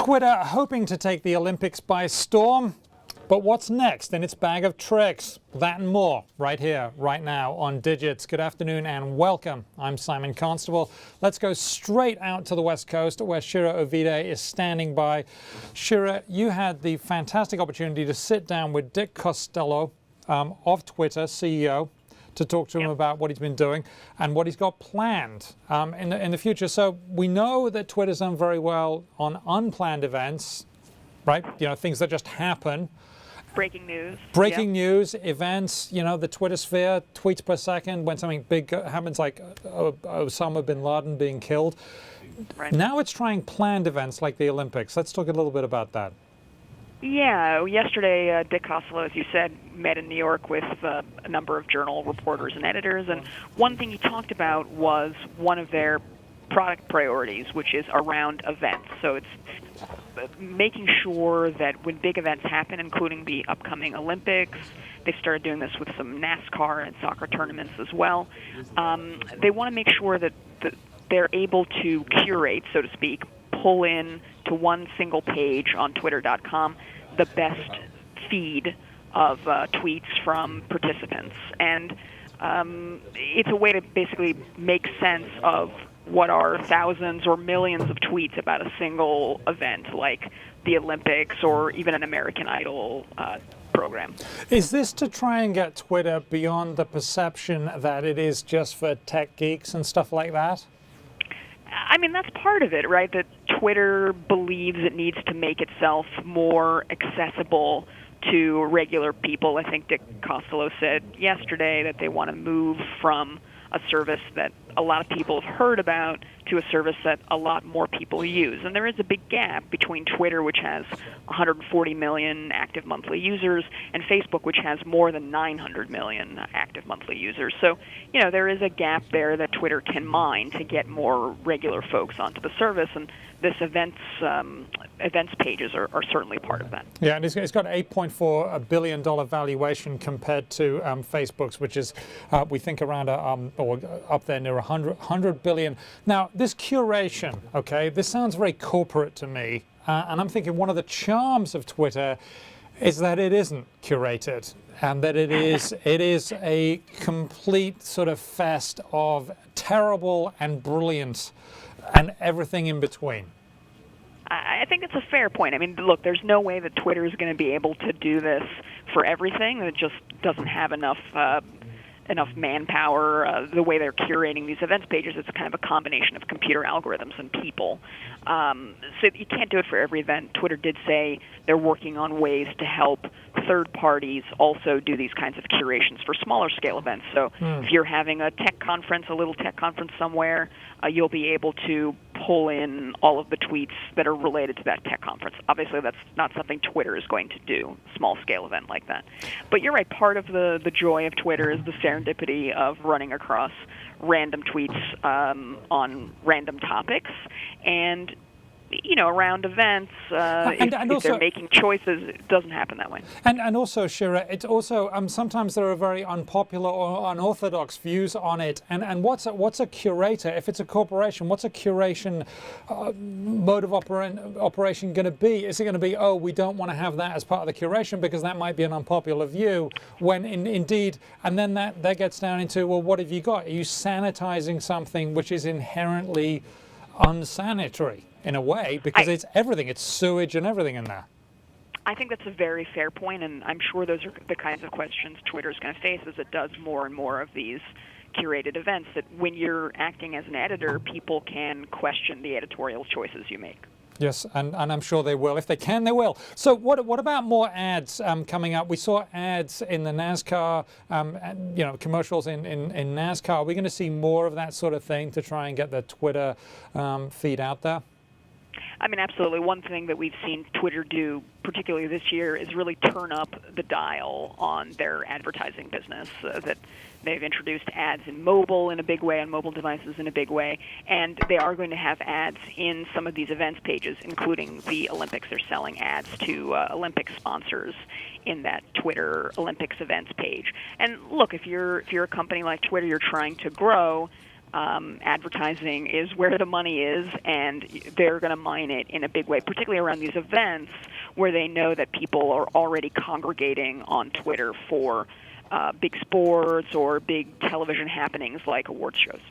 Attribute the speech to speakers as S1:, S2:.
S1: Twitter hoping to take the Olympics by storm. But what's next in its bag of tricks? That and more right here, right now on Digits. Good afternoon and welcome. I'm Simon Constable. Let's go straight out to the West Coast where Shira Ovide is standing by. Shira, you had the fantastic opportunity to sit down with Dick Costolo of Twitter, CEO, to talk to him about what he's been doing and what he's got planned in the future. So we know that Twitter's done very well on unplanned events, right? You know, things that just happen.
S2: Breaking news.
S1: Breaking news, events, you know, the Twitter sphere, tweets per second when something big happens, like Osama bin Laden being killed.
S2: Right.
S1: Now it's trying planned events like the Olympics. Let's talk a little bit about that.
S2: Yeah, yesterday Dick Costolo, as you said, met in New York with a number of journal reporters and editors, and one thing he talked about was one of their product priorities, which is around events. So it's making sure that when big events happen, including the upcoming Olympics, they started doing this with some NASCAR and soccer tournaments as well, they want to make sure that they're able to curate, so to speak, pull in to one single page on twitter.com the best feed of tweets from participants. And it's a way to basically make sense of what are thousands or millions of tweets about a single event like the Olympics or even an American Idol program.
S1: Is this to try and get Twitter beyond the perception that it is just for tech geeks and stuff like that?
S2: I mean, that's part of it, right? That Twitter believes it needs to make itself more accessible to regular people. I think Dick Costolo said yesterday that they want to move from a service that a lot of people have heard about to a service that a lot more people use. And there is a big gap between Twitter, which has 140 million active monthly users, and Facebook, which has more than 900 million active monthly users. So, you know, there is a gap there that Twitter can mine to get more regular folks onto the service, and this events pages are certainly part of that.
S1: Yeah, and it's got $8.4 billion valuation compared to Facebook's, which is, we think, around or up there near 100 billion. Now, this curation, okay, this sounds very corporate to me, and I'm thinking one of the charms of Twitter is that it isn't curated, and that it is a complete sort of fest of terrible and brilliant and everything in between.
S2: I think it's a fair point. I mean, look, there's no way that Twitter is going to be able to do this for everything. It just doesn't have enough manpower. The way they're curating these events pages, it's kind of a combination of computer algorithms and people. So you can't do it for every event. Twitter did say they're working on ways to help third parties also do these kinds of curations for smaller scale events. So if you're having a tech conference, a little tech conference somewhere, you'll be able to pull in all of the tweets that are related to that tech conference. Obviously, that's not something Twitter is going to do, small-scale event like that. But you're right, part of the joy of Twitter is the serendipity of running across random tweets on random topics. And you know, around events, if they're making choices, it doesn't happen that way.
S1: And also, Shira, it's also sometimes there are very unpopular or unorthodox views on it. And what's a curator? If it's a corporation, what's a curation mode of operation going to be? Is it going to be, oh, we don't want to have that as part of the curation because that might be an unpopular view? When indeed, and then that gets down into, well, what have you got? Are you sanitizing something which is inherently unsanitary? In a way, because it's everything. It's sewage and everything in there.
S2: I think that's a very fair point, and I'm sure those are the kinds of questions Twitter's going to face as it does more and more of these curated events, that when you're acting as an editor, people can question the editorial choices you make.
S1: Yes, and I'm sure they will. If they can, they will. So what about more ads coming up? We saw ads in the NASCAR, commercials in NASCAR. Are we going to see more of that sort of thing to try and get the Twitter feed out there?
S2: I mean, absolutely. One thing that we've seen Twitter do, particularly this year, is really turn up the dial on their advertising business. That they've introduced ads in mobile in a big way, on mobile devices in a big way, and they are going to have ads in some of these events pages, including the Olympics. They're selling ads to Olympic sponsors in that Twitter Olympics events page. And look, if you're a company like Twitter, you're trying to grow. advertising is where the money is, and they're going to mine it in a big way, particularly around these events where they know that people are already congregating on Twitter for big sports or big television happenings like awards shows.